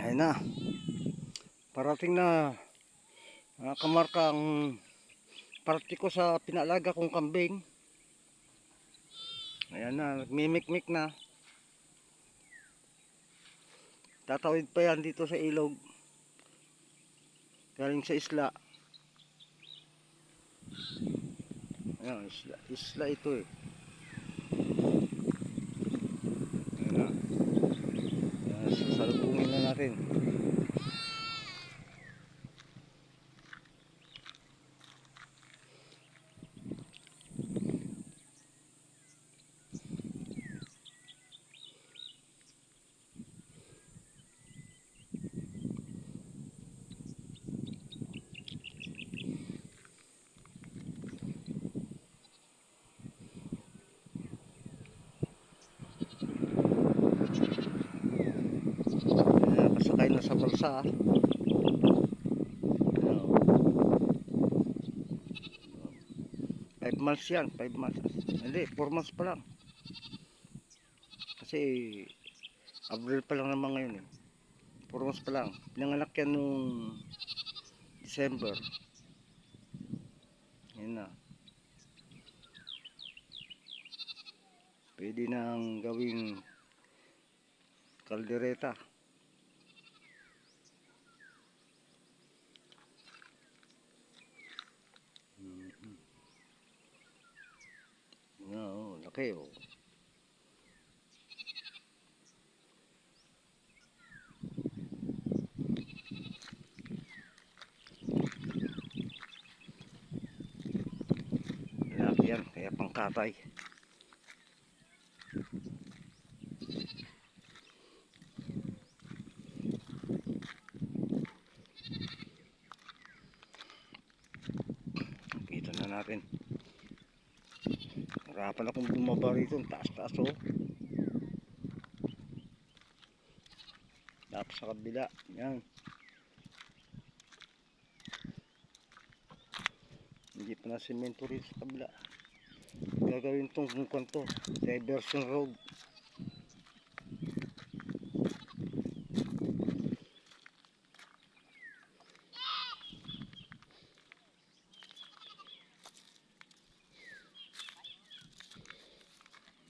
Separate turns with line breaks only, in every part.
Ayun na, parating na. Nakamarka ang parte ko sa pinalaga kong kambing. Ayan na, nagmimik-mik na. Tatawid pa yan dito sa ilog, galing sa isla. Ayan, isla ito eh. Ayan na. Sasalubungin na natin. Kasakay na sa balsa. 5 months yan, 5 months. Hindi, 4 months pa lang. Kasi Abril pa lang naman ngayon eh. 4 months pa lang. Pinanganak yan nung December. Yan na. Pwede nang gawing kaldereta. Laki oh. Laki yan, kaya pangkatay. Kita na natin. Harapan akong bumaba rito, taas-taas oh. Tapos sa kabila, yan. Hindi pa na semento rin sa kabila. Gagawin itong kanto, diversion road.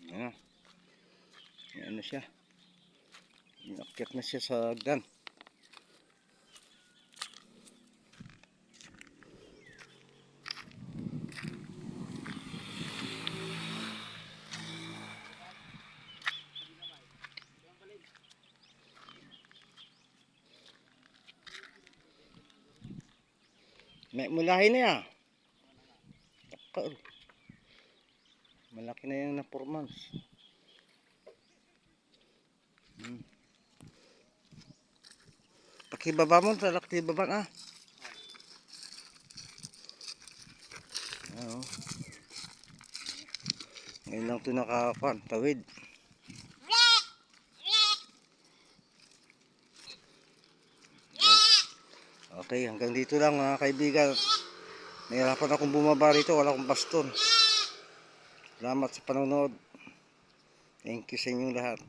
Yan. Yan na siya. Inakyat na siya sa hagdan. May mulahin na yan. Malaki na yan na 4 months. Pakibaba mo, talak baba na. Ano? Ngayon lang ito nakakuan, tawid. Okay, hanggang dito lang mga kaibigan. Nahirapan akong bumaba rito, wala akong baston. Salamat sa panonood. Thank you sa inyong lahat.